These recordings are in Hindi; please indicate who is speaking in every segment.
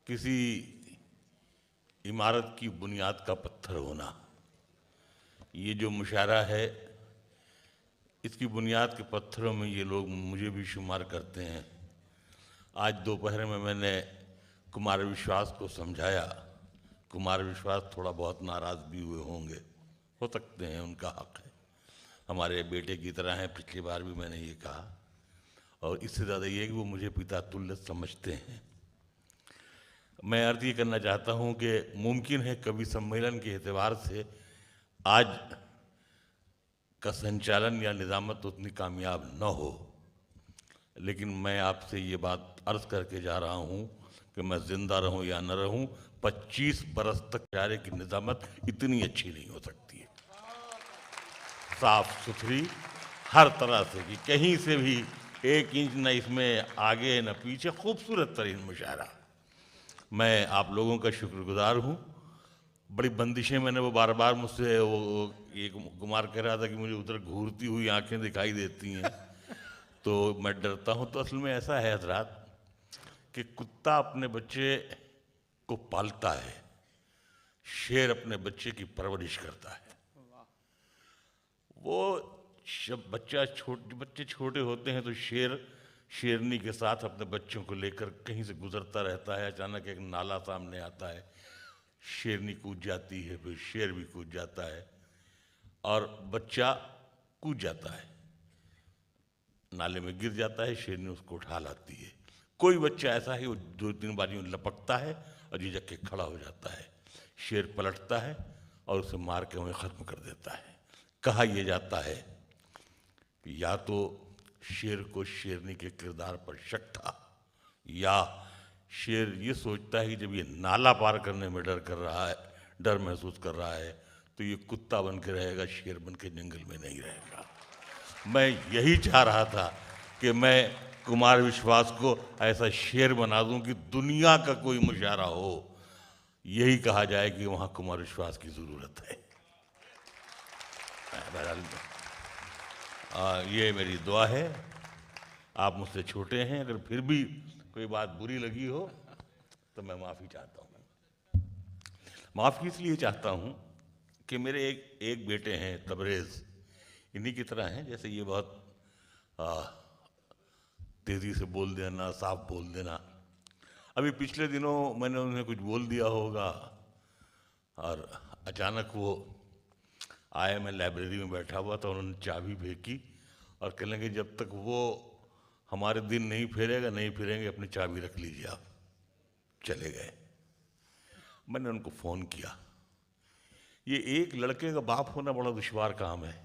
Speaker 1: किसी इमारत की बुनियाद का पत्थर होना, ये जो मुशायरा है, इसकी बुनियाद के पत्थरों में ये लोग मुझे भी शुमार करते हैं। आज दोपहर में मैंने कुमार विश्वास को समझाया। कुमार विश्वास थोड़ा बहुत नाराज़ भी हुए होंगे, हो सकते हैं, उनका हक है, हमारे बेटे की तरह हैं। पिछली बार भी मैंने ये कहा, और इससे ज़्यादा ये कि वो मुझे पिता तुल्य समझते हैं। मैं अर्ज़ ये करना चाहता हूँ कि मुमकिन है कवि सम्मेलन के एतबार से आज का संचालन या निज़ामत उतनी कामयाब न हो, लेकिन मैं आपसे ये बात अर्ज़ करके जा रहा हूँ कि मैं ज़िंदा रहूँ या न रहूँ, 25 बरस तक चारे की निज़ामत इतनी अच्छी नहीं हो सकती है, साफ सुथरी हर तरह से, कि कहीं से भी 1 इंच न इसमें आगे न पीछे, खूबसूरत तरीन मुशायरा। मैं आप लोगों का शुक्रगुजार हूँ। बड़ी बंदिशें मैंने वो बार बार मुझसे वो एक कुमार कह रहा था कि मुझे उधर घूरती हुई आंखें दिखाई देती हैं तो मैं डरता हूँ। तो असल में ऐसा है हजरात कि कुत्ता अपने बच्चे को पालता है, शेर अपने बच्चे की परवरिश करता है। वो जब बच्चे छोटे होते हैं तो शेरनी के साथ अपने बच्चों को लेकर कहीं से गुजरता रहता है। अचानक एक नाला सामने आता है, शेरनी कूद जाती है, फिर शेर भी कूद जाता है और बच्चा कूद जाता है, नाले में गिर जाता है, शेरनी उसको उठा लाती है। कोई बच्चा ऐसा है वो 2-3 बार यूँ लपकता है और झिझक के खड़ा हो जाता है, शेर पलटता है और उसे मार के उन्हें ख़त्म कर देता है। कहा यह जाता है कि या तो शेर को शेरनी के किरदार पर शक था, या शेर ये सोचता है कि जब ये नाला पार करने में डर महसूस कर रहा है तो ये कुत्ता बन के रहेगा, शेर बन के जंगल में नहीं रहेगा। मैं यही चाह रहा था कि मैं कुमार विश्वास को ऐसा शेर बना दूं कि दुनिया का कोई मुशायरा हो, यही कहा जाए कि वहाँ कुमार विश्वास की ज़रूरत है। बहरहाल ये मेरी दुआ है। आप मुझसे छोटे हैं, अगर फिर भी कोई बात बुरी लगी हो तो मैं माफ़ी चाहता हूँ। माफ़ी इसलिए चाहता हूँ कि मेरे एक बेटे हैं तबरेज़, इन्हीं की तरह हैं। जैसे ये बहुत तेज़ी से बोल देना, साफ बोल देना। अभी पिछले दिनों मैंने उन्हें कुछ बोल दिया होगा और अचानक वो आए, मैं लाइब्रेरी में बैठा हुआ था, उन्होंने चाबी फेंकी और कहने लगे जब तक वो हमारे दिन नहीं फेरेंगे अपनी चाबी रख लीजिए आप। चले गए। मैंने उनको फ़ोन किया। ये एक लड़के का बाप होना बड़ा दुश्वार काम है।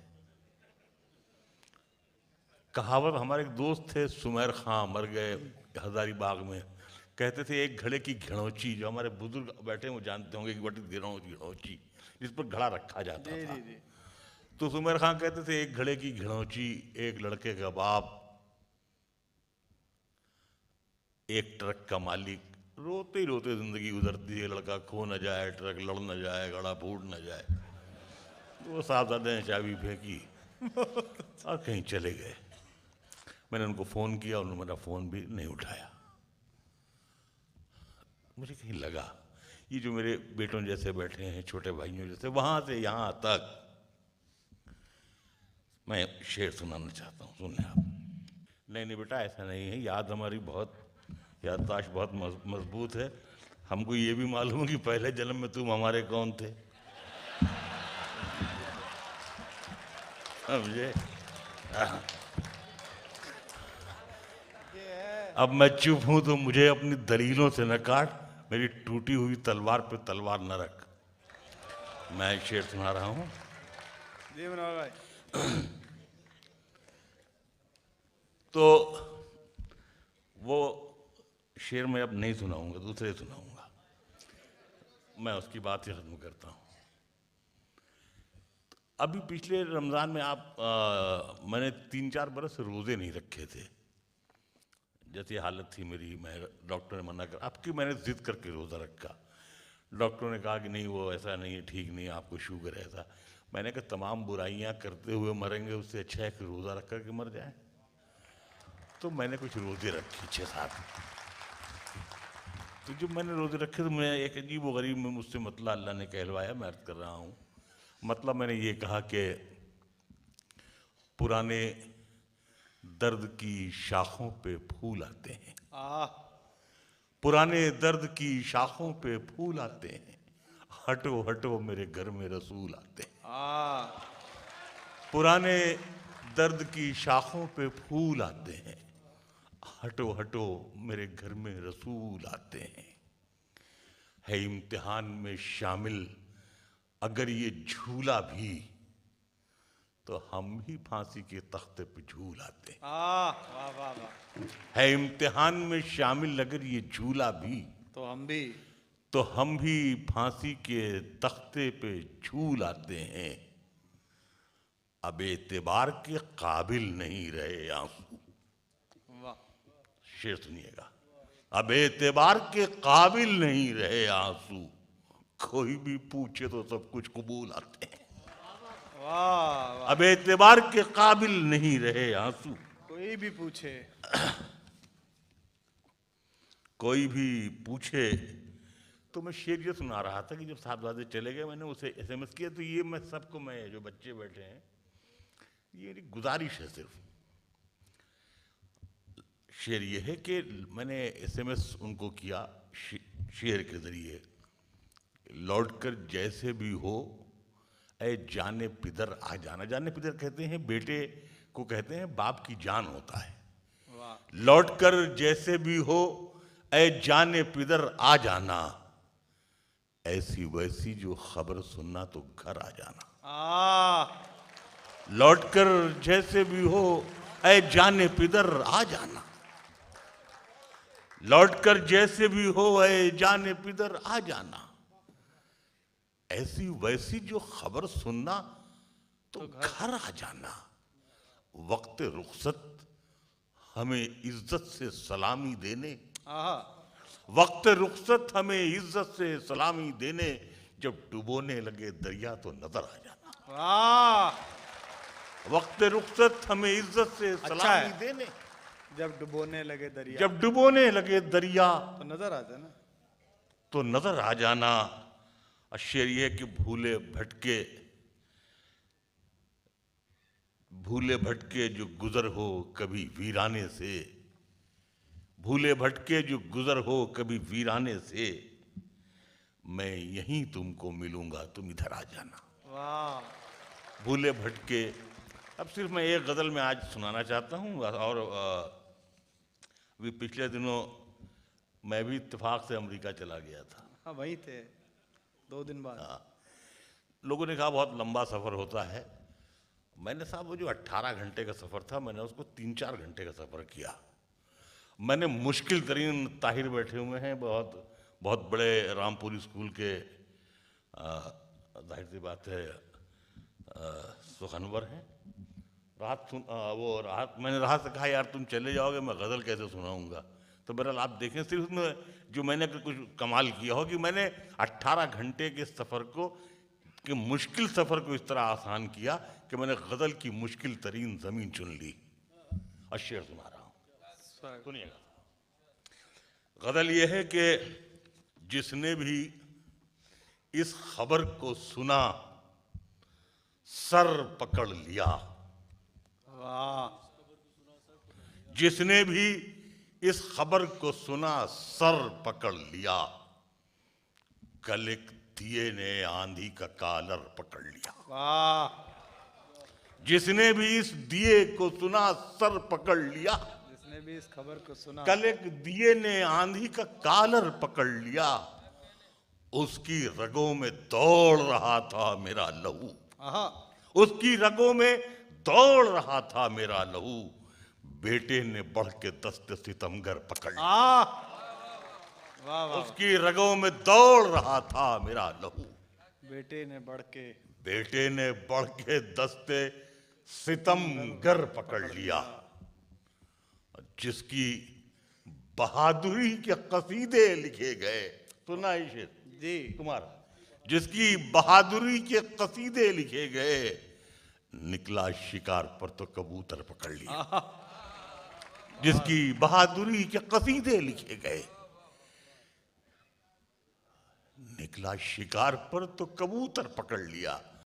Speaker 1: कहावत, हमारे एक दोस्त थे सुमेर खां, मर गए हजारीबाग में, कहते थे एक घड़े की घिनौची, जो हमारे बुजुर्ग बैठे हैं वो जानते होंगे कि बड़ी घिनौची जिस पर घड़ा रखा जाता था। तो सुमेर खां कहते थे एक घड़े की घिनौची, एक लड़के का बाप, एक ट्रक का मालिक, रोते ही रोते जिंदगी गुजरती है। लड़का खो न जाए, ट्रक लड़ न जाए, घड़ा फूट न जाए। वो साहबजादे ने चाबी फेंकी और कहीं चले गए। मैंने उनको फ़ोन किया, उन्होंने मेरा फ़ोन भी नहीं उठाया। मुझे कहीं लगा ये जो मेरे बेटों जैसे बैठे हैं, छोटे भाइयों जैसे, वहाँ से यहाँ तक मैं शेर सुनाना चाहता हूँ, सुनने आप। नहीं बेटा, ऐसा नहीं है, याददाश्त बहुत मजबूत है। हमको ये भी मालूम है कि पहले जन्म में तुम हमारे कौन थे। समझे? अब मैं चुप हूं तो मुझे अपनी दलीलों से न काट, मेरी टूटी हुई तलवार पे तलवार न रख। मैं शेर सुना रहा हूं। जी मनोहर भाई। तो वो शेर मैं अब नहीं सुनाऊंगा, दूसरे सुनाऊंगा। मैं उसकी बात ही खत्म करता हूं। अभी पिछले रमज़ान में मैंने 3-4 बरस रोज़े नहीं रखे थे। जैसी हालत थी मेरी, मैं डॉक्टर ने मना कर, आपकी मैंने ज़िद करके रोज़ा रखा। डॉक्टरों ने कहा कि नहीं वो ऐसा नहीं है, ठीक नहीं, आपको शुगर है ऐसा। मैंने कहा तमाम बुराइयां करते हुए मरेंगे, उससे अच्छा है कि रोज़ा रख कर के मर जाए। तो मैंने कुछ रोज़े रखे 6-7। तो जब मैंने रोजे रखे तो मैं एक अजीब व गरीब में मुझसे मतलब अल्लाह ने कहलवाया, मैं अर्ज कर रहा हूँ। मतलब मैंने ये कहा कि पुराने दर्द की शाखों पे फूल आते हैं, पुराने दर्द की शाखों पे फूल आते हैं, हटो हटो मेरे घर में रसूल आते हैं। पुराने दर्द की शाखों पे फूल आते हैं, हटो हटो मेरे घर में रसूल आते हैं। है इम्तिहान में शामिल अगर ये झूला भी, तो हम भी फांसी के तख्ते पे झूल आते हैं।
Speaker 2: वाह वाह वाह।
Speaker 1: है इम्तिहान में शामिल अगर ये झूला भी, तो हम भी फांसी के तख्ते पे झूल आते हैं। अब एतबार के काबिल नहीं रहे आंसू।
Speaker 2: वाह।
Speaker 1: शेर सुनिएगा। अब एतबार के काबिल नहीं रहे आंसू, कोई भी पूछे तो सब कुछ कबूल आते हैं।
Speaker 2: वाह।
Speaker 1: अब एतबार के काबिल नहीं रहे आंसू,
Speaker 2: कोई भी पूछे,
Speaker 1: कोई भी पूछे। तो मैं शेर ये सुना रहा था कि जब साहबजादे चले गए, मैंने उसे SMS किया। तो ये मैं सबको, मैं जो बच्चे बैठे हैं, ये गुजारिश है सिर्फ। शेर ये है कि मैंने SMS उनको किया शेर के जरिए, लौटकर जैसे भी हो ऐ जाने पिदर आ जाना। जाने पिदर कहते हैं बेटे को, कहते हैं बाप की जान होता है। लौटकर जैसे भी हो ऐ जाने पिदर आ जाना, ऐसी वैसी जो खबर सुनना तो घर आ जाना। लौटकर जैसे भी हो ऐ जाने पिदर आ जाना, लौटकर जैसे भी हो ऐ जाने पिदर आ जाना, ऐसी वैसी जो खबर सुनना तो घर आ जाना। वक्त रुखसत हमें इज्जत से सलामी देने, वक्त रुखसत हमें इज्जत से सलामी देने, जब डुबोने लगे दरिया तो नजर आ जाना। वक्त रुखसत हमें इज्जत से सलामी देने,
Speaker 2: जब डुबोने लगे दरिया,
Speaker 1: जब डुबोने लगे दरिया
Speaker 2: तो नजर आ जाना,
Speaker 1: तो नजर आ जाना। शेर ये है कि भूले भटके जो गुजर हो कभी वीराने से, भूले भटके जो गुजर हो कभी वीराने से, मैं यहीं तुमको मिलूंगा तुम इधर आ जाना।
Speaker 2: वाह।
Speaker 1: भूले भटके। अब सिर्फ मैं एक गजल में आज सुनाना चाहता हूँ। और अभी पिछले दिनों मैं भी इत्तेफाक से अमेरिका चला गया था।
Speaker 2: हाँ, वहीं थे 2 दिन बाद।
Speaker 1: लोगों ने कहा बहुत लंबा सफ़र होता है। मैंने साहब वो जो 18 घंटे का सफ़र था, मैंने उसको 3-4 घंटे का सफ़र किया। मैंने मुश्किल तरीन, ताहिर बैठे हुए हैं, बहुत बड़े रामपुरी स्कूल के, जाहिर सी बात है सुखनवर हैं। मैंने राहत से कहा यार तुम चले जाओगे, मैं गज़ल कैसे सुनाऊंगा। तो बहरहाल आप देखें, सिर्फ उसमें जो मैंने कुछ कमाल किया हो कि मैंने 18 घंटे के सफ़र के मुश्किल सफ़र को इस तरह आसान किया कि मैंने गज़ल की मुश्किल तरीन ज़मीन चुन ली। और शेर सुना रहा हूँ, सुनिएगा। गज़ल ये है कि जिसने भी इस खबर को सुना सर पकड़ लिया।
Speaker 2: वाह।
Speaker 1: जिसने भी इस खबर को सुना सर पकड़ लिया, कल एक दिए ने आंधी का कालर पकड़ लिया।
Speaker 2: वाह।
Speaker 1: जिसने भी इस दिए को सुना सर पकड़ लिया,
Speaker 2: जिसने भी इस खबर को सुना,
Speaker 1: कल एक दिए ने आंधी का कालर पकड़ लिया, उसकी रगों में दौड़ रहा था मेरा लहू। उसकी रगों में दौड़ रहा था मेरा लहू, बेटे ने बढ़ के दस्त सितमगर पकड़ लिया। उसकी रगों में दौड़ रहा था मेरा लहू, बेटे ने बढ़ के दस्ते सितमगर पकड़ लिया। जिसकी बहादुरी के कसीदे लिखे गए, सुना ही शेर
Speaker 2: जी
Speaker 1: तुम्हारा, जिसकी बहादुरी के कसीदे लिखे गए, निकला शिकार पर तो कबूतर पकड़ लिया। जिसकी बहादुरी के कसीदे लिखे गए, निकला शिकार पर तो कबूतर पकड़ लिया।